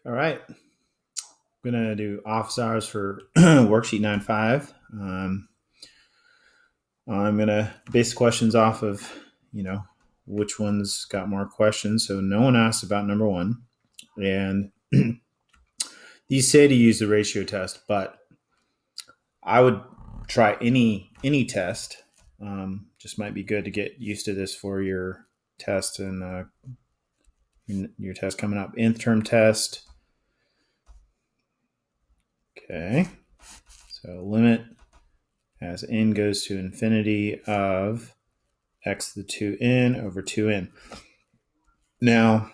All right. I'm going to do office hours for worksheet 9.5. I'm going to base questions off of, which one's got more questions. So no one asked about number one. And these say to use the ratio test, but I would try any test. Just might be good to get used to this for your test and your test coming up. Nth term test. Okay. So limit as n goes to infinity of x to the 2n over 2n. Now,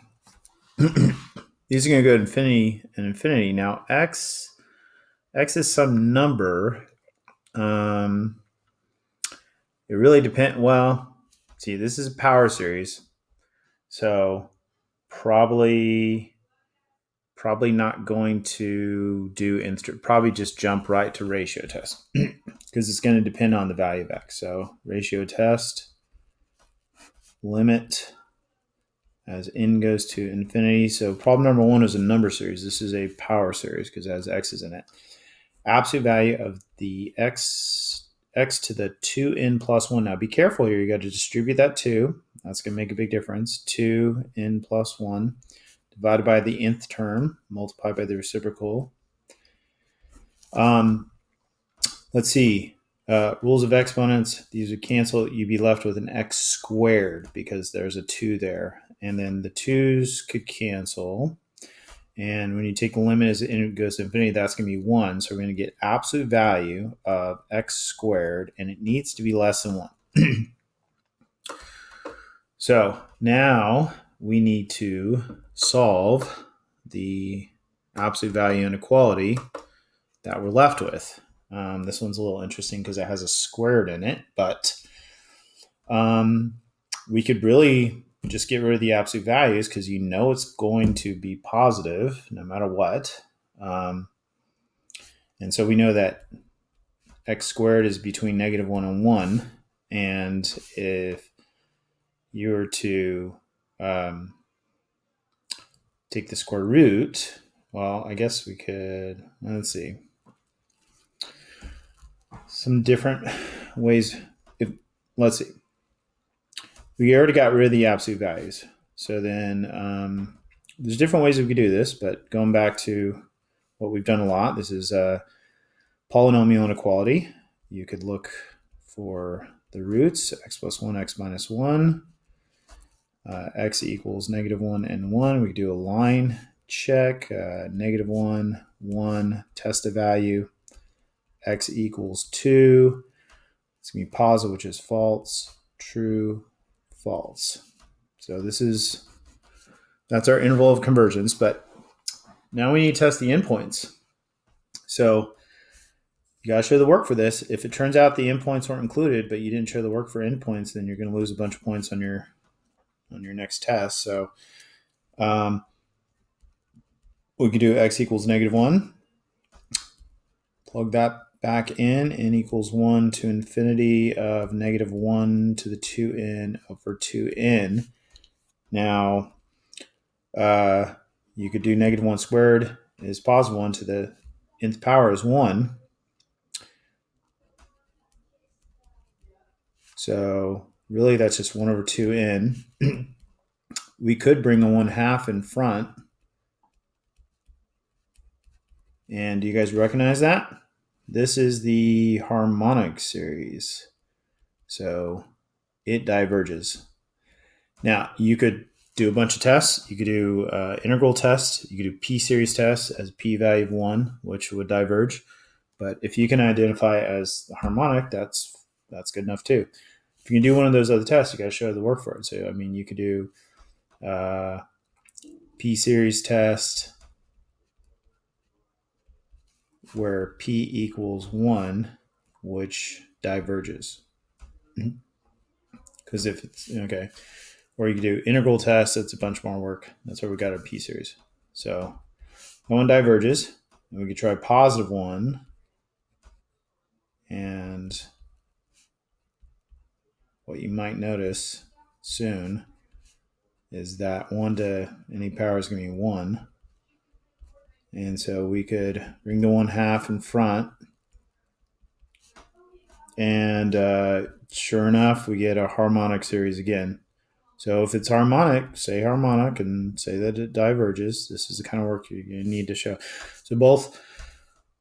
these are going to go to infinity and infinity. Now, x is some number. It really depends. Well, see, this is a power series. So probably not going to do probably just jump right to ratio test because it's going to depend on the value of x. So ratio test, limit as n goes to infinity. So problem number one is a number series. This is a power series because it has x's in it. Absolute value of the x to the 2n plus 1. Now be careful here. You got to distribute that 2. That's going to make a big difference. 2n plus 1 divided by the nth term, multiplied by the reciprocal. Let's see. Rules of exponents. These would cancel. You'd be left with an x squared because there's a 2 there. And then the 2's could cancel. And when you take the limit as it goes to infinity, that's going to be 1. So we're going to get absolute value of x squared, and it needs to be less than 1. So now we need to solve the absolute value inequality that we're left with. This one's a little interesting because it has a squared in it, but we could really just get rid of the absolute values because it's going to be positive no matter what. And so we know that x squared is between -1 and 1. And if you were to take the square root, well, I guess we could, let's see, some different ways. Let's see. We already got rid of the absolute values. So then there's different ways we could do this, but going back to what we've done a lot, this is polynomial inequality. You could look for the roots, x plus 1, x minus 1, x equals -1 and 1. We could do a line check, -1, 1, test a value, x equals 2. It's going to be positive, which is false, true, false. So that's our interval of convergence, but now we need to test the endpoints. So you got to show the work for this. If it turns out the endpoints weren't included, but you didn't show the work for endpoints, then you're going to lose a bunch of points on your next test. So we could do x equals -1. Plug that back in. N equals 1 to infinity of -1 to the 2n over 2n. Now, you could do -1 squared is positive 1 to the nth power is 1. So really that's just 1 over 2n. We could bring a 1/2 in front. And do you guys recognize that? This is the harmonic series. So it diverges. Now, you could do a bunch of tests. You could do integral tests. You could do p-series tests as p-value of 1, which would diverge. But if you can identify it as the harmonic, that's good enough too. If you can do one of those other tests, you got to show the work for it. So, you could do p-series test where p equals 1, which diverges. Because if it's, okay. Or you could do integral tests. That's a bunch more work. That's where we got our p-series. So that one diverges. And we could try +1. And what you might notice soon is that 1 to any power is going to be 1. And so we could bring the 1/2 in front. And sure enough, we get a harmonic series again. So if it's harmonic, say harmonic and say that it diverges. This is the kind of work you need to show. So both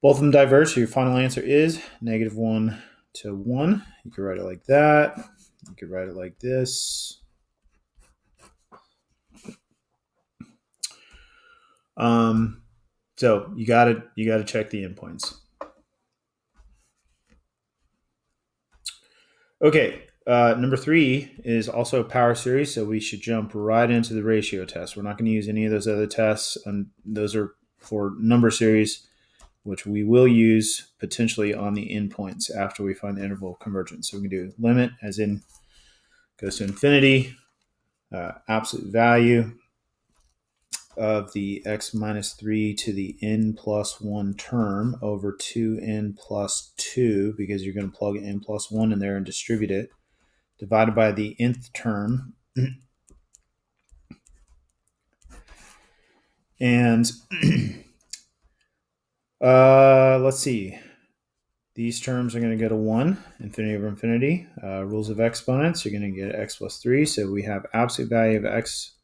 of them diverge. So your final answer is -1 to 1. You could write it like that. You could write it like this. So you gotta check the endpoints. Okay, number 3 is also a power series, so we should jump right into the ratio test. We're not going to use any of those other tests, and those are for number series, which we will use potentially on the endpoints after we find the interval of convergence. So we can do limit as in goes to infinity, absolute value of the x minus 3 to the n plus 1 term over 2n plus 2, because you're going to plug n plus 1 in there and distribute it, divided by the nth term. And let's see. These terms are going to go to 1, infinity over infinity. Rules of exponents, you're going to get x plus 3. So we have absolute value of x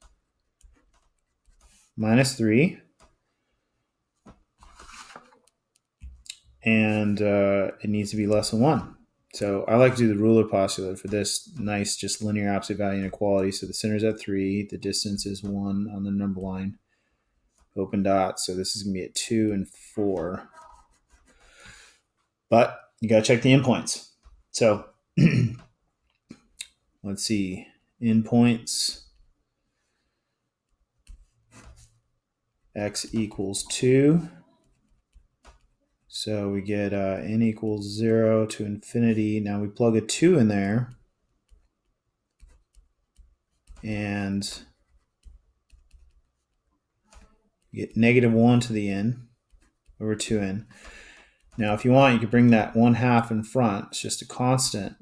minus 3. And it needs to be less than 1. So I like to do the ruler postulate for this nice, just linear absolute value inequality. So the center is at 3. The distance is 1 on the number line. Open dot. So this is going to be at 2 and 4. But you got to check the endpoints. So let's see. Endpoints. X equals 2. So we get n equals 0 to infinity. Now we plug a 2 in there. And you get -1 to the n over 2n. Now, if you want, you could bring that 1/2 in front. It's just a constant.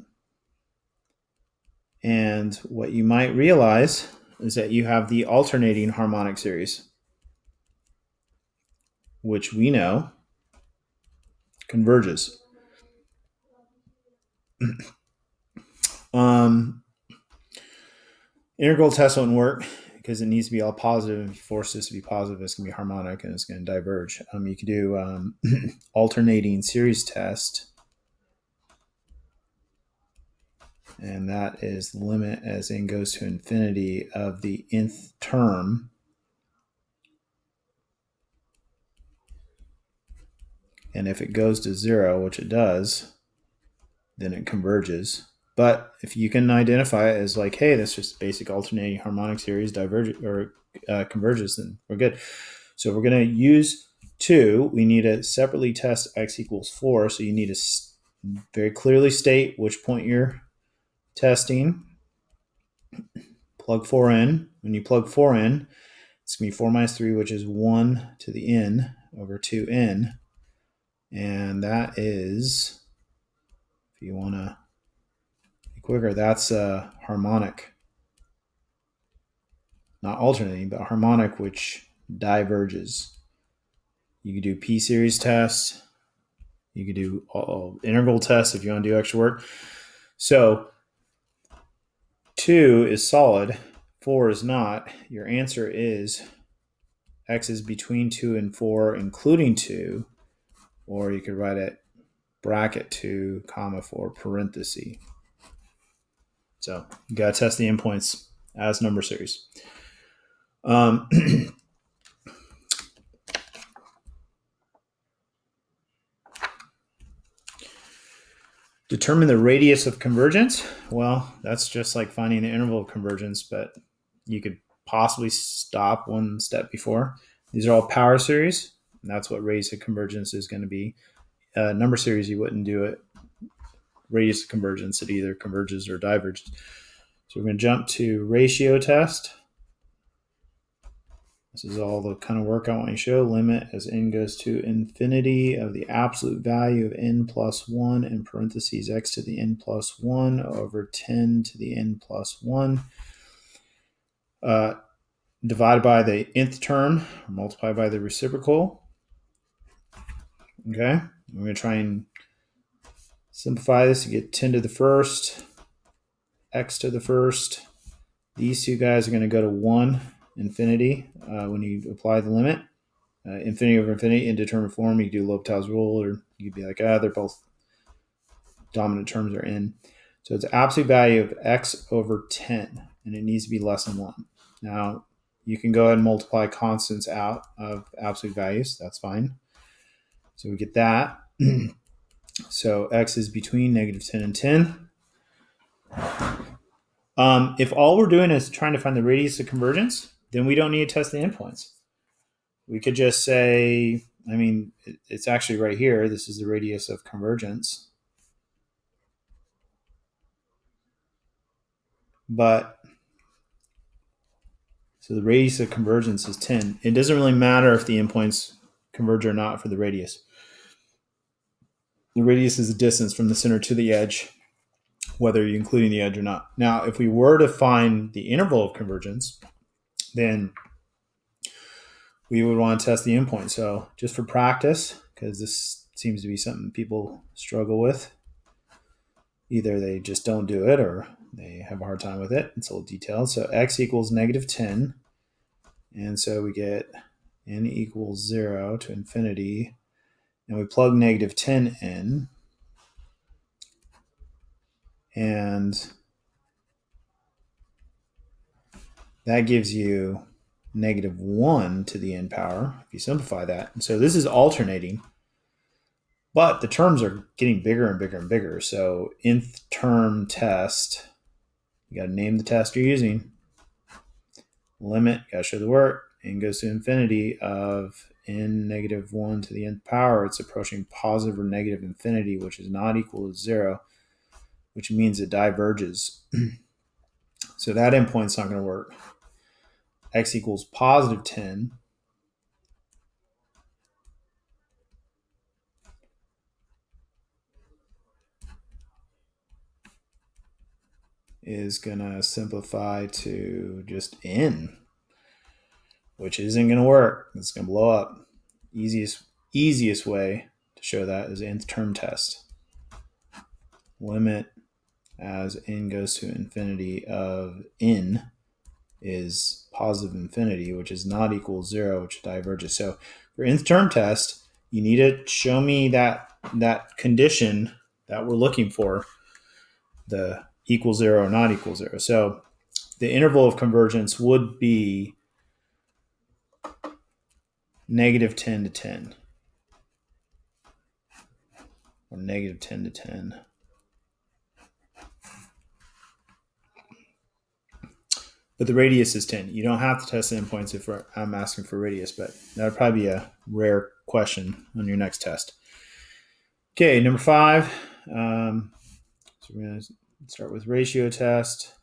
And what you might realize is that you have the alternating harmonic series, which we know converges. Integral test won't work because it needs to be all positive. If you force this to be positive, it's going to be harmonic and it's going to diverge. You could do alternating series test. And that is the limit as n goes to infinity of the nth term. And if it goes to 0, which it does, then it converges. But if you can identify it as like, hey, that's just basic alternating harmonic series converges, then we're good. So we're going to use 2. We need to separately test x equals 4. So you need to very clearly state which point you're testing. Plug 4 in. When you plug 4 in, it's going to be 4 minus 3, which is 1 to the n over 2n. And that is, if you want to be quicker, that's a harmonic. Not alternating, but harmonic, which diverges. You could do p-series tests. You could do integral tests if you want to do extra work. So 2 is solid, 4 is not. Your answer is x is between 2 and 4, including 2. Or you could write it bracket 2, comma 4, parenthesis. So you got to test the endpoints as number series. Determine the radius of convergence. Well, that's just like finding the interval of convergence, but you could possibly stop one step before. These are all power series, and that's what radius of convergence is going to be. Number series, you wouldn't do it. Radius of convergence, it either converges or diverges. So we're going to jump to ratio test. This is all the kind of work I want you to show. Limit as n goes to infinity of the absolute value of n plus 1 in parentheses x to the n plus 1 over 10 to the n plus 1. Divided by the nth term, multiplied by the reciprocal. Okay, we're going to try and simplify this to get 10 to the first, x to the first. These two guys are going to go to 1 infinity when you apply the limit. Infinity over infinity, indeterminate form. You can do L'Hopital's rule, or you could be like, they're both dominant terms are in. So it's absolute value of x over 10, and it needs to be less than 1. Now, you can go ahead and multiply constants out of absolute values. That's fine. So we get that. So x is between negative 10 and 10. If all we're doing is trying to find the radius of convergence, then we don't need to test the endpoints. We could just say, it's actually right here. This is the radius of convergence. But, so the radius of convergence is 10. It doesn't really matter if the endpoints converge or not for the radius. The radius is the distance from the center to the edge, whether you're including the edge or not. Now, if we were to find the interval of convergence, then we would want to test the endpoint. So just for practice, because this seems to be something people struggle with, either they just don't do it or they have a hard time with it. It's a little detailed. So x equals negative 10. And so we get n equals 0 to infinity. And we plug negative 10 in. And that gives you negative 1 to the n power, if you simplify that. And so this is alternating, but the terms are getting bigger and bigger and bigger. So nth term test, you got to name the test you're using. Limit, got to show the work, n goes to infinity of n negative 1 to the nth power. It's approaching positive or negative infinity, which is not equal to 0, which means it diverges. So that endpoint's not going to work. X equals positive 10. Is going to simplify to just n, which isn't going to work. It's going to blow up. Easiest way to show that is nth term test. Limit as n goes to infinity of n is positive infinity, which is not equal to 0, which diverges. So for nth term test, you need to show me that condition that we're looking for, the equal 0 or not equal 0. So the interval of convergence would be negative 10 to 10. Or negative 10 to 10. But the radius is 10. You don't have to test the endpoints if I'm asking for radius, but that would probably be a rare question on your next test. Okay, number 5. So we're going to start with ratio test.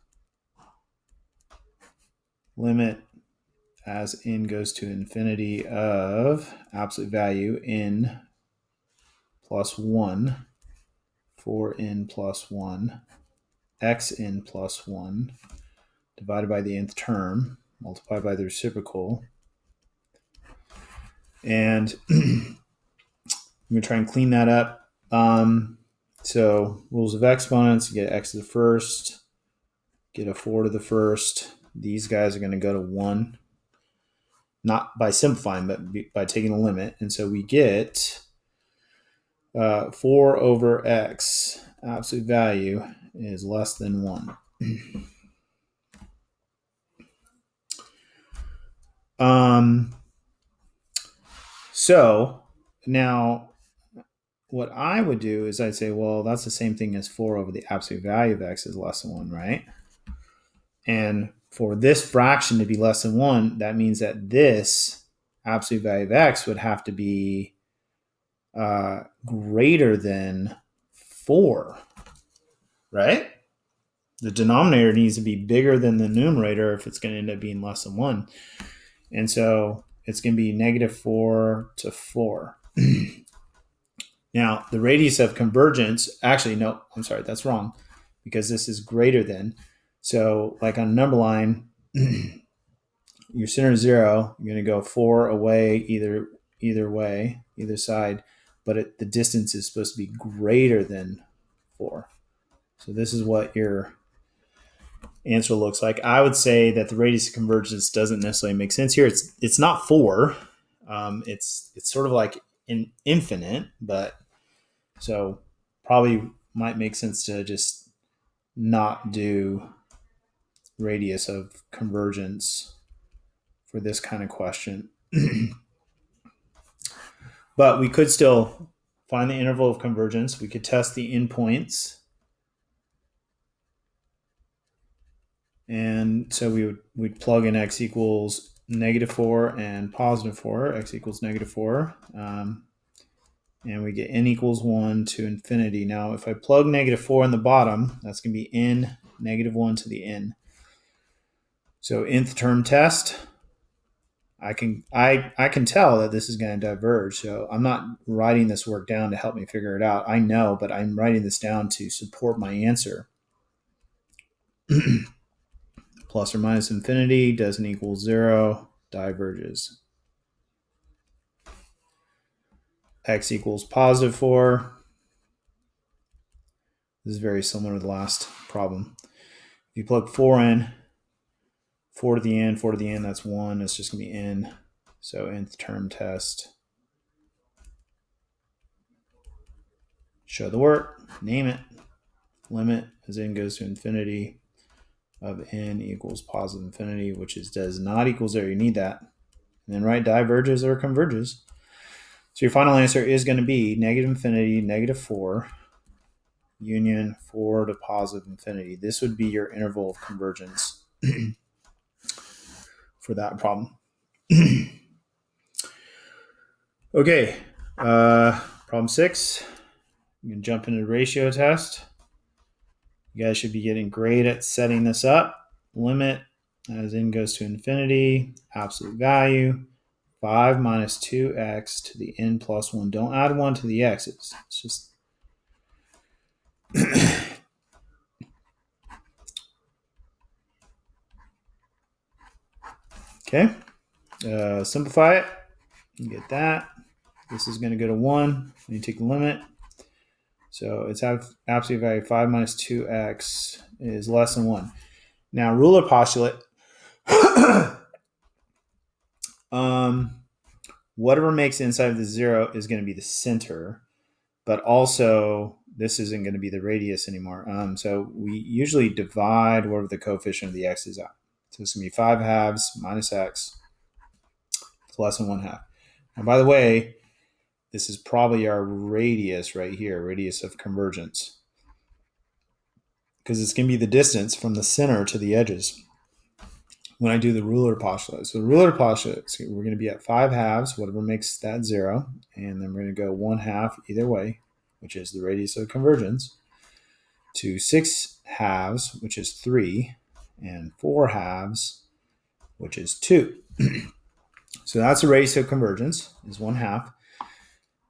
Limit as n goes to infinity of absolute value n plus 1 for n plus 1 xn plus 1 divided by the nth term multiplied by the reciprocal. And I'm going to try and clean that up. So rules of exponents, you get x to the first, get a 4 to the first. These guys are going to go to 1, not by simplifying, but by taking the limit. And so we get 4 over x, absolute value, is less than 1. So now what I would do is I'd say, well, that's the same thing as 4 over the absolute value of x is less than 1, right? And for this fraction to be less than 1, that means that this absolute value of x would have to be greater than 4, right? The denominator needs to be bigger than the numerator if it's going to end up being less than 1. And so it's going to be negative 4 to 4. Now, the radius of convergence, actually, no, I'm sorry, that's wrong, because this is greater than. So like on a number line, your center is 0, you're going to go 4 away either way, either side. but the distance is supposed to be greater than 4. So this is what your answer looks like. I would say that the radius of convergence doesn't necessarily make sense here. It's not 4. It's sort of like infinite, but so probably might make sense to just not do radius of convergence for this kind of question. But we could still find the interval of convergence. We could test the endpoints. And so we'd plug in x equals -4 and +4, x equals -4. And we get n equals 1 to infinity. Now, if I plug -4 in the bottom, that's going to be n -1 to the n. So nth term test, I can tell that this is going to diverge. So I'm not writing this work down to help me figure it out. I know, but I'm writing this down to support my answer. Plus or minus infinity doesn't equal 0, diverges. X equals +4. This is very similar to the last problem. If you plug 4 in, 4 to the n, 4 to the n, that's 1. It's just going to be n. So nth term test. Show the work, name it, limit as n goes to infinity of n equals +infinity, which does not equal 0. You need that. And then write diverges or converges. So your final answer is going to be -infinity, -4, union 4 to +infinity. This would be your interval of convergence for that problem. Okay, problem 6. You can jump into the ratio test. You guys should be getting great at setting this up. Limit as n goes to infinity, absolute value, 5 minus 2x to the n plus 1. Don't add 1 to the x's. It's just... Okay. Simplify it. You get that. This is going to go to 1 when you take the limit. So it's absolute value 5 minus 2x is less than 1. Now, ruler postulate. Whatever makes inside of the 0 is going to be the center, but also this isn't going to be the radius anymore. So we usually divide whatever the coefficient of the x is out. So it's going to be 5 halves minus x. It's less than 1 half. And by the way, this is probably our radius right here, radius of convergence, because it's going to be the distance from the center to the edges when I do the ruler postulate. So the ruler postulate, we're going to be at 5 halves, whatever makes that 0, and then we're going to go 1 half either way, which is the radius of convergence, to 6 halves, which is 3, and 4 halves, which is 2. So that's the radius of convergence, is 1 half.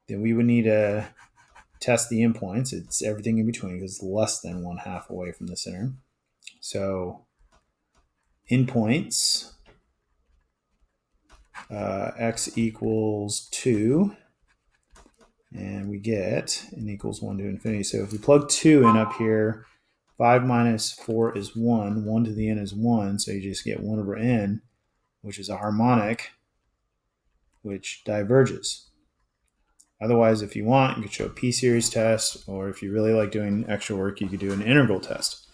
Then we would need to test the endpoints. It's everything in between because it's less than 1 half away from the center. So endpoints, x equals 2, and we get n equals 1 to infinity. So if we plug 2 in up here, 5 minus 4 is 1. 1 to the n is 1, so you just get 1 over n, which is a harmonic, which diverges. Otherwise, if you want, you could show a p-series test, or if you really like doing extra work, you could do an integral test.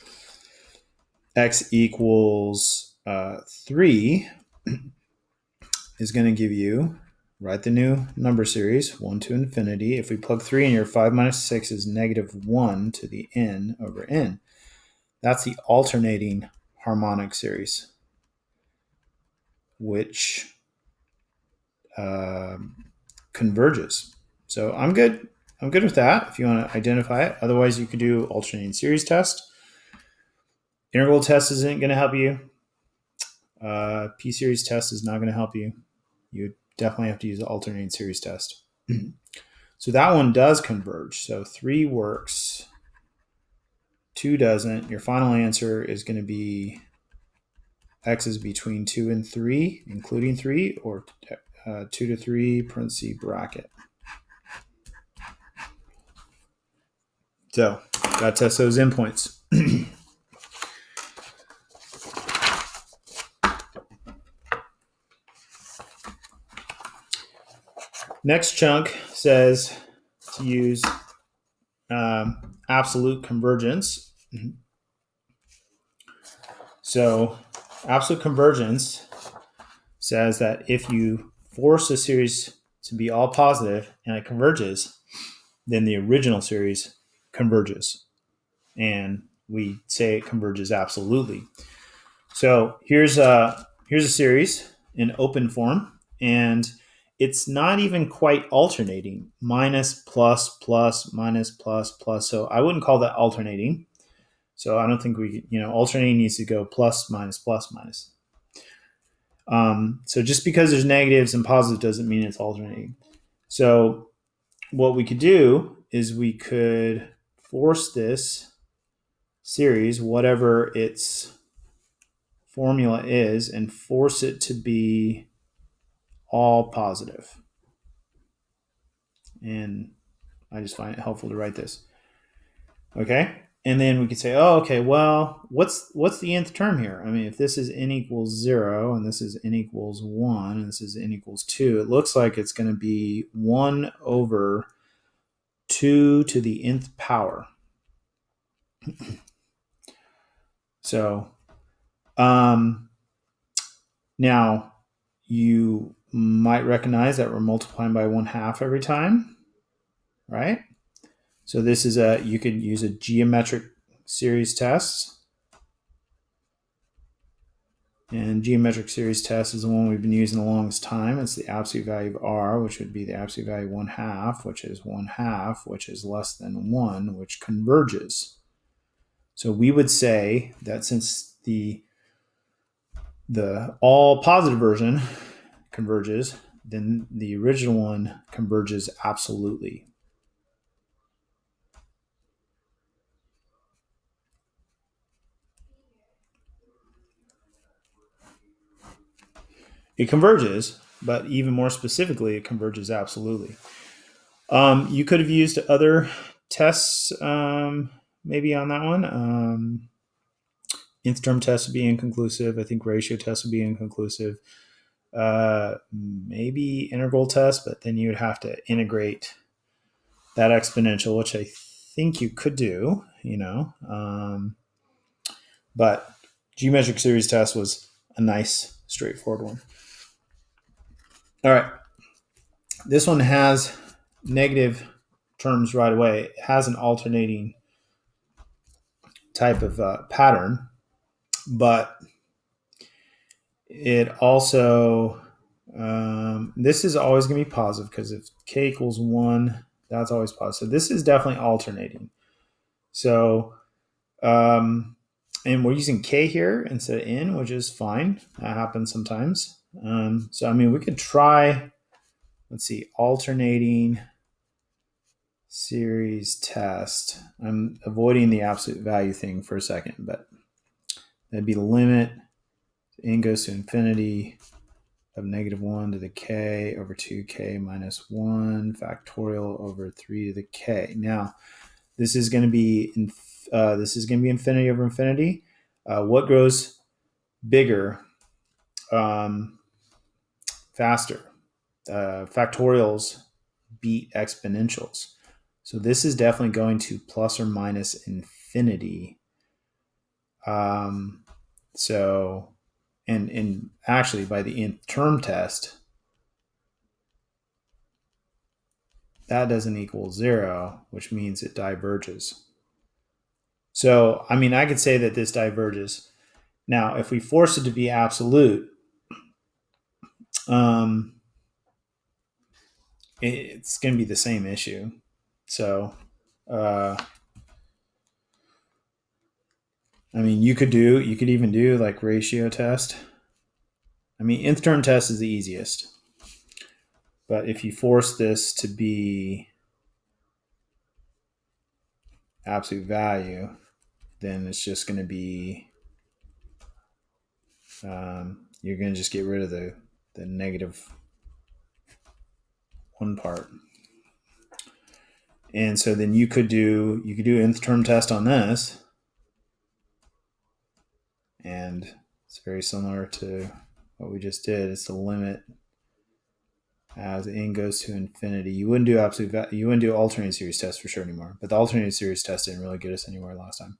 X equals 3 is going to give you, write the new number series, 1 to infinity. If we plug 3 in here, 5 minus 6 is -1 to the n over n. That's the alternating harmonic series, which converges. So I'm good with that if you want to identify it. Otherwise, you could do alternating series test. Integral test isn't going to help you. P-series test is not going to help you. You definitely have to use the alternating series test. So that one does converge. So 3 works, 2 doesn't. Your final answer is going to be x is between 2 and 3, including 3, or 2 to 3, parenthesis, bracket. So got to test those endpoints. Next chunk says to use absolute convergence. So absolute convergence says that if you force a series to be all positive and it converges, then the original series converges. And we say it converges absolutely. So here's a series in open form, and it's not even quite alternating. Minus, plus, plus, minus, plus, plus. So I wouldn't call that alternating. So I don't think alternating needs to go plus, minus, plus, minus. So just because there's negatives and positives doesn't mean it's alternating. So what we could do is we could force this series, whatever its formula is, and force it to be all positive. And I just find it helpful to write this. Okay. And then we could say, oh, okay, well, what's the nth term here? I mean, if this is n equals 0, and this is n equals 1, and this is n equals 2, it looks like it's going to be 1 over 2 to the nth power. So now you might recognize that we're multiplying by 1/2 every time, right? So this is you could use a geometric series test. And geometric series test is the one we've been using the longest time. It's the absolute value of r, which would be the absolute value 1/2, which is 1/2, which is less than 1, which converges. So we would say that since the all positive version converges, then the original one converges absolutely. It converges, but even more specifically, it converges absolutely. You could have used other tests maybe on that one. Nth term test would be inconclusive. I think ratio test would be inconclusive. Maybe integral test, but then you would have to integrate that exponential, which I think you could do, but geometric series test was a nice, straightforward one. All right. This one has negative terms right away. It has an alternating type of pattern, but it also, this is always going to be positive because if k equals 1, that's always positive. So this is definitely alternating. So, and we're using k here instead of n, which is fine. That happens sometimes. So, I mean, we could try, let's see, alternating series test. I'm avoiding the absolute value thing for a second, but that'd be the limit. N goes to infinity of -1 to the k over 2k minus 1 factorial over 3 to the k. Now, this is going to be infinity over infinity. What grows bigger faster? Factorials beat exponentials. So this is definitely going to plus or minus infinity. So, and actually by the nth term test, that doesn't equal 0, which means it diverges. So, I mean, I could say that this diverges. Now, if we force it to be absolute, it's going to be the same issue. So, I mean, you could even do like ratio test. I mean, nth term test is the easiest. But if you force this to be absolute value, then it's just going to be, you're going to just get rid of the negative one part. And so then you could do nth term test on this, and it's very similar to what we just did. It's the limit as n goes to infinity. You wouldn't do you wouldn't do alternating series test for sure anymore, but the alternating series test didn't really get us anywhere last time.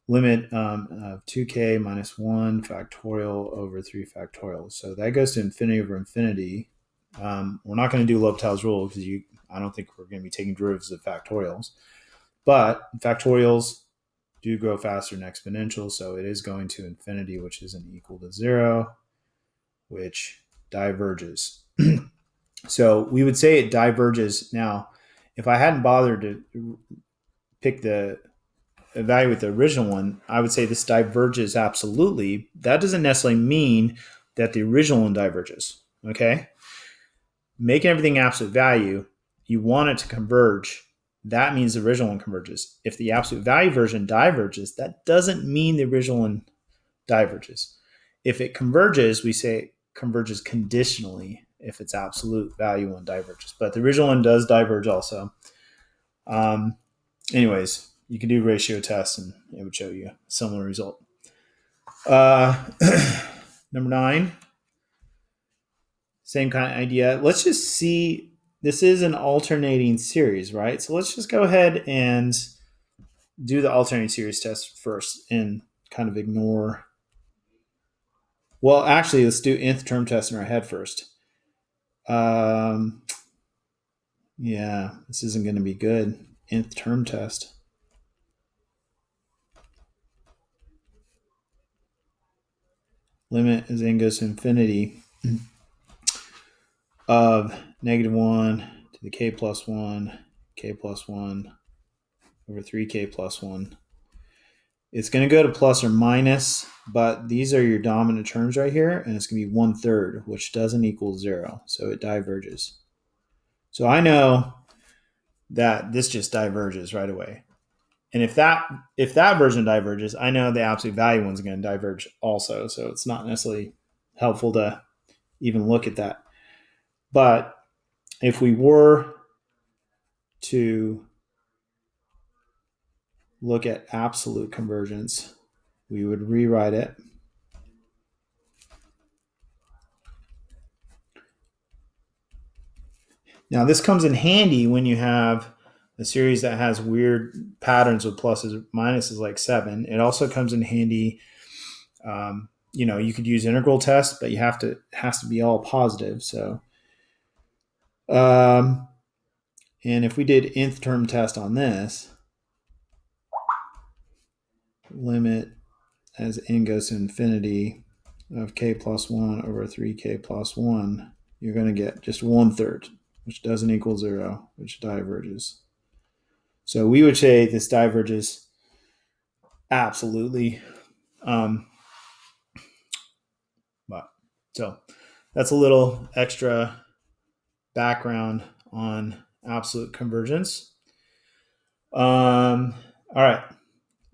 Limit of 2k minus 1 factorial over 3 factorial. So that goes to infinity over infinity. We're not going to do L'Hopital's rule because I don't think we're going to be taking derivatives of factorials. But factorials do grow faster than exponentials, so it is going to infinity, which isn't equal to 0, which diverges. So we would say it diverges. Now, if I hadn't bothered to pick the evaluate the original one, I would say this diverges absolutely. That doesn't necessarily mean that the original one diverges. Okay? Making everything absolute value, you want it to converge. That means the original one converges. If the absolute value version diverges, that doesn't mean the original one diverges. If it converges, we say it converges conditionally if its absolute value one diverges. But the original one does diverge also. Anyways, you can do ratio tests and it would show you a similar result. Number 9, same kind of idea. Let's just see, this is an alternating series, right? So let's just go ahead and do the alternating series test first and kind of ignore. Well, actually, let's do nth term test in our head first. Yeah, this isn't going to be good. Nth term test. Limit as n goes to infinity of -1 to the k plus 1 over 3k plus 1. It's going to go to plus or minus, but these are your dominant terms right here, and it's going to be 1/3, which doesn't equal 0, so it diverges. So I know that this just diverges right away. And if that version diverges, I know the absolute value one's going to diverge also. So it's not necessarily helpful to even look at that. But if we were to look at absolute convergence, we would rewrite it. Now this comes in handy when you have a series that has weird patterns with pluses, minuses like 7. It also comes in handy. You could use integral tests, but it has to be all positive. So, and if we did nth term test on this, limit as n goes to infinity of k plus 1 over 3k plus 1, you're going to get just 1/3, which doesn't equal 0, which diverges. So we would say this diverges absolutely. So that's a little extra background on absolute convergence. All right.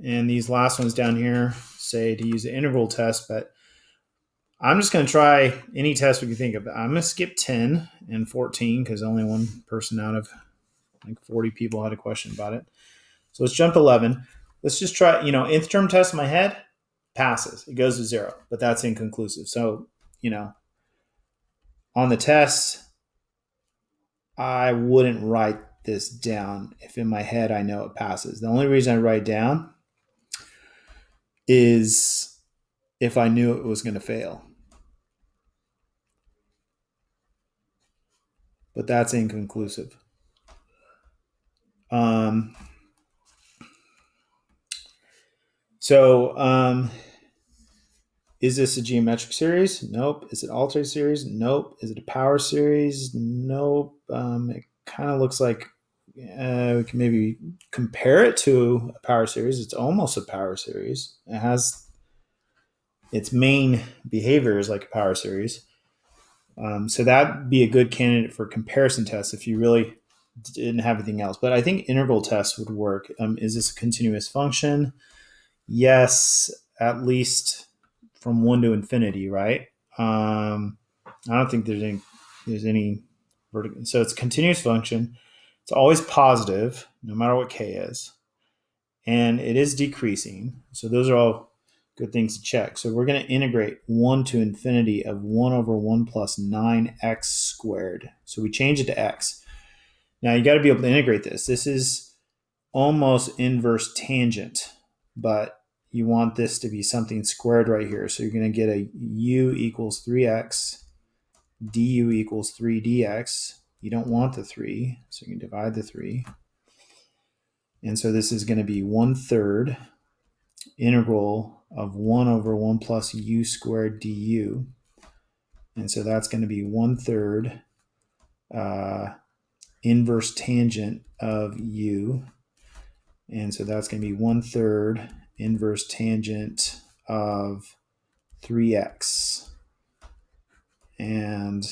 And these last ones down here say to use the integral test, but I'm just going to try any test we can think of. I'm going to skip 10 and 14 because only one person out of like 40 people had a question about it. So let's jump to 11. Let's just try, nth term test in my head, passes. It goes to 0, but that's inconclusive. So, on the test, I wouldn't write this down if in my head I know it passes. The only reason I write down is if I knew it was going to fail. But that's inconclusive. Is this a geometric series? Nope. Is it alternating series? Nope. Is it a power series? Nope. It kind of looks like we can maybe compare it to a power series. It's almost a power series. It has its main behavior is like a power series. So that'd be a good candidate for comparison tests if you really didn't have anything else. But I think integral tests would work. Is this a continuous function? Yes, at least from 1 to infinity, right? I don't think there's any vertical. So it's a continuous function. It's always positive, no matter what k is. And it is decreasing. So those are all good things to check. So we're going to integrate 1 to infinity of 1 over 1 plus 9x squared. So we change it to x. Now you got to be able to integrate this. This is almost inverse tangent, but you want this to be something squared right here. So you're going to get a u equals 3x, du equals 3dx. You don't want the 3, so you can divide the 3. And so this is going to be 1/3 integral of 1 over 1 plus u squared du. And so that's going to be 1/3 inverse tangent of u. And so that's going to be 1/3 inverse tangent of 3x. And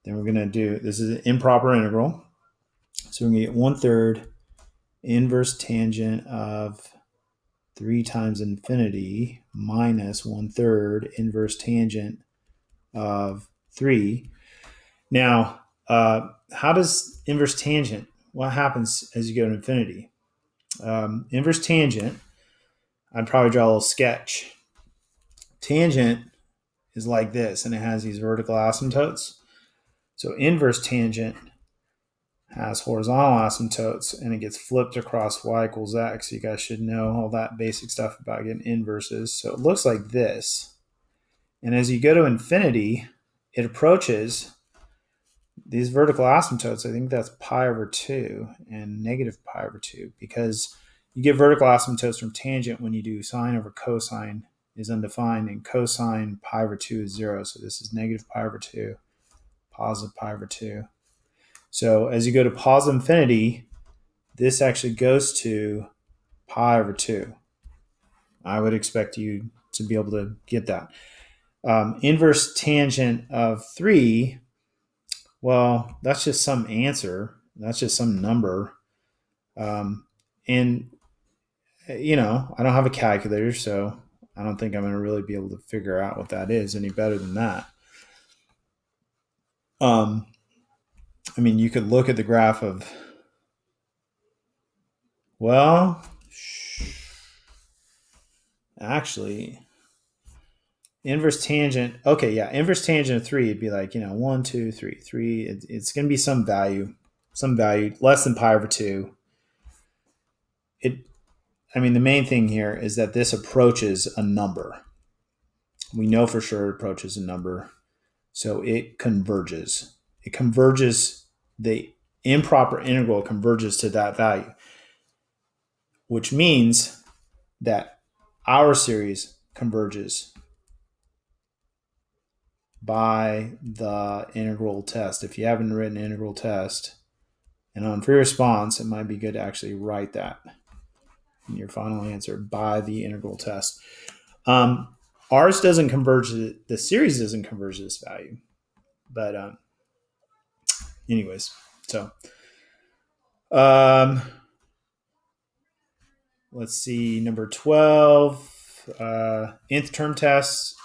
then we're going to do, this is an improper integral. So we're going to get 1/3 inverse tangent of 3 times infinity minus 1/3 inverse tangent of 3. Now, how does inverse tangent, what happens as you go to infinity? Inverse tangent, I'd probably draw a little sketch. Tangent is like this, and it has these vertical asymptotes. So inverse tangent has horizontal asymptotes, and it gets flipped across y equals x. You guys should know all that basic stuff about getting inverses. So it looks like this. And as you go to infinity, it approaches these vertical asymptotes. I think that's pi over 2 and negative pi over 2, because you get vertical asymptotes from tangent when you do sine over cosine is undefined, and cosine pi over 2 is 0. So this is negative pi over 2, positive pi over 2. So as you go to positive infinity, this actually goes to pi over 2. I would expect you to be able to get that. Inverse tangent of 3, well, that's just some answer. That's just some number. And, you know, I don't have a calculator, so I don't think I'm going to really be able to figure out what that is any better than that. I mean, you could look at the graph of, well, actually, inverse tangent. Okay, yeah, inverse tangent of 3, it'd be like, 1, 2, 3, 3. It's going to be some value less than pi over 2. I mean, the main thing here is that this approaches a number. We know for sure it approaches a number. So it converges. It converges, the improper integral converges to that value, which means that our series converges by the integral test. If you haven't written an integral test, and on free response, it might be good to actually write that in your final answer, by the integral test. Ours doesn't converge, the series doesn't converge to this value. But anyways, so let's see, number 12, nth term test.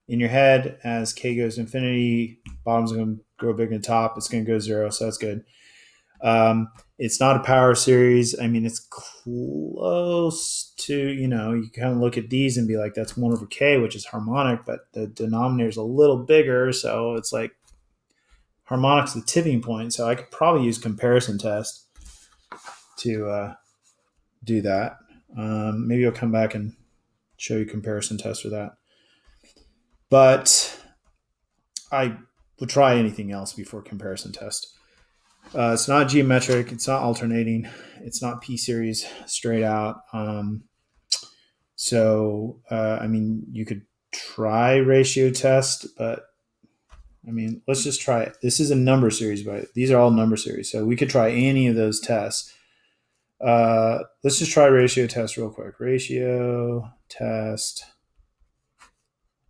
In your head, as k goes to infinity, bottom's going to grow bigger than top. It's going to go 0, so that's good. It's not a power series. I mean, it's close to, you kind of look at these and be like, that's 1 over k, which is harmonic, but the denominator is a little bigger, so it's like harmonic's the tipping point. So I could probably use comparison test to do that. Maybe I'll come back and show you comparison test for that. But I would try anything else before comparison test. It's not geometric. It's not alternating. It's not p-series straight out. So, I mean, you could try ratio test, but I mean, let's just try it. This is a number series, but these are all number series. So we could try any of those tests. Let's just try ratio test real quick. Ratio test,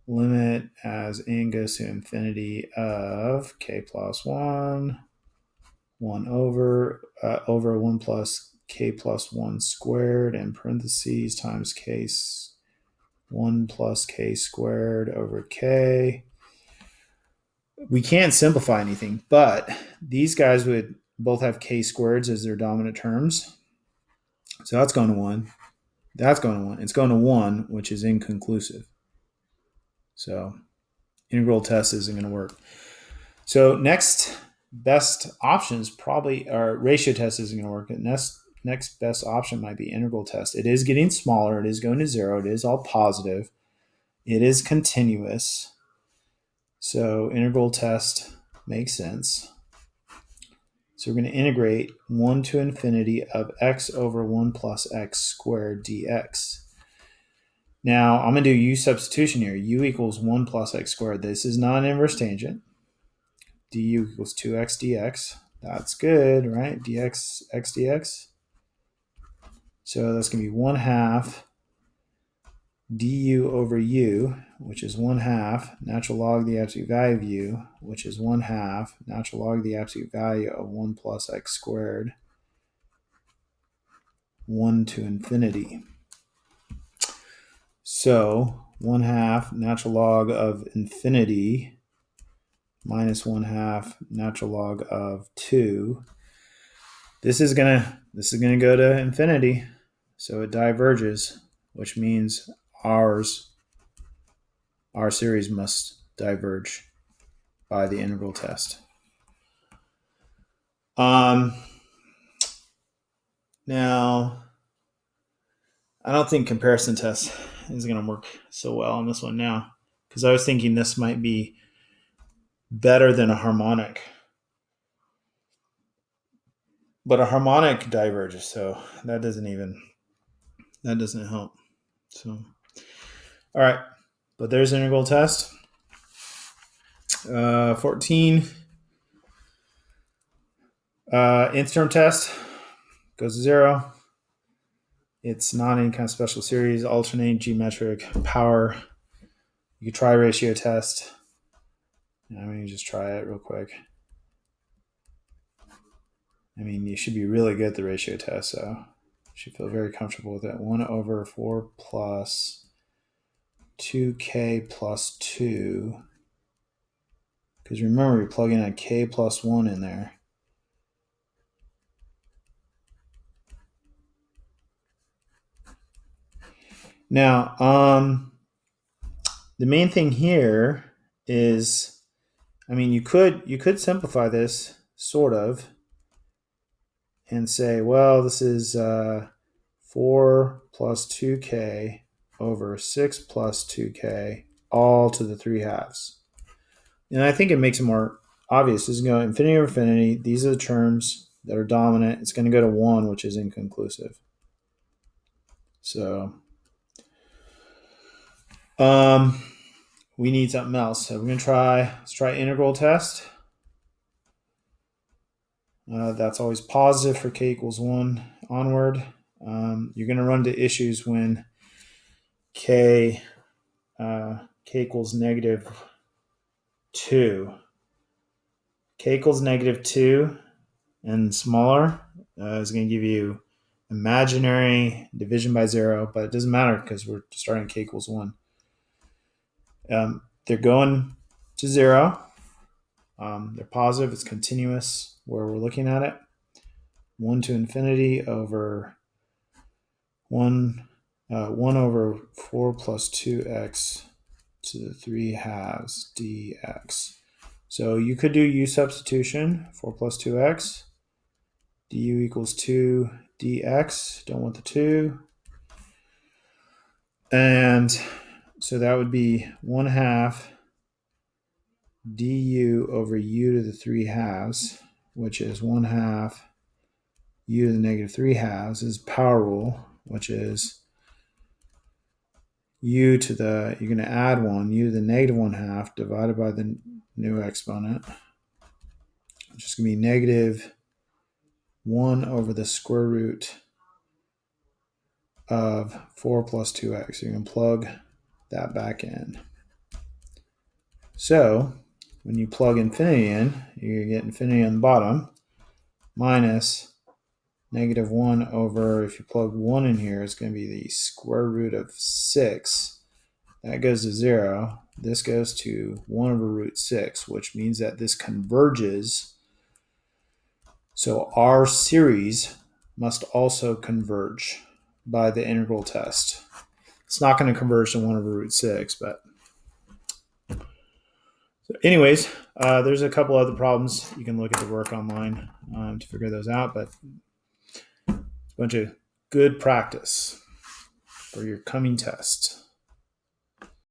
limit as n goes to infinity of k plus 1, 1 over 1 plus k plus 1 squared, and parentheses times k 1 plus k squared over k. We can't simplify anything, but these guys would Both have k squareds as their dominant terms. So that's going to 1. That's going to 1. It's going to 1, which is inconclusive. So integral test isn't going to work. So next best options probably are ratio test isn't going to work. Next best option might be integral test. It is getting smaller. It is going to 0. It is all positive. It is continuous. So integral test makes sense. So we're going to integrate 1 to infinity of x over 1 plus x squared dx. Now I'm going to do u substitution here. U equals 1 plus x squared. This is not an inverse tangent. Du equals 2x dx. That's good, right? Dx, x dx. So that's going to be 1 half du over u, which is 1 half natural log of the absolute value of u, which is 1 half natural log of the absolute value of 1 plus x squared, 1 to infinity. So 1 half natural log of infinity minus 1 half natural log of 2. This is gonna go to infinity, so it diverges, which means our series must diverge by the integral test. Now, I don't think comparison test is going to work so well on this one now, because I was thinking this might be better than a harmonic. But a harmonic diverges, so that doesn't help. So, all right, but there's integral test. 14. Nth term test goes to 0. It's not any kind of special series, alternating geometric power. You could try ratio test. I mean, just try it real quick. I mean, you should be really good at the ratio test, so you should feel very comfortable with it. 1 over 4 plus 2k plus 2. Because remember, you're plugging a k plus 1 in there. Now, the main thing here is, I mean, you could simplify this sort of and say, well, this is 4 plus 2k over 6 plus 2k all to the 3 halves. And I think it makes it more obvious. This is going to infinity over infinity. These are the terms that are dominant. It's going to go to 1, which is inconclusive. So we need something else. So we're going to let's try integral test. That's always positive for k equals 1 onward. You're going to run into issues when k equals negative 2. K equals negative 2 and smaller is going to give you imaginary division by 0, but it doesn't matter because we're starting k equals 1. They're going to 0. They're positive. It's continuous where we're looking at it. 1 to infinity over 1 over 4 plus 2x to the 3 halves dx. So you could do u substitution, 4 plus 2x. Du equals 2 dx. Don't want the 2. And so that would be 1 half du over u to the 3 halves, which is 1 half u to the negative 3 halves, is power rule, which is u to the, you're going to add 1, u to the negative 1 half divided by the new exponent, which is going to be negative 1 over the square root of 4 plus 2x. So you can plug that back in. So when you plug infinity in, you're going to get infinity on the bottom minus negative 1 over, if you plug 1 in here, it's going to be the square root of 6. That goes to 0. This goes to 1 over root 6, which means that this converges So our series must also converge by the integral test. It's not going to converge to 1 over root 6, but so anyways, there's a couple other problems. You can look at the work online to figure those out, but it's a bunch of good practice for your coming test.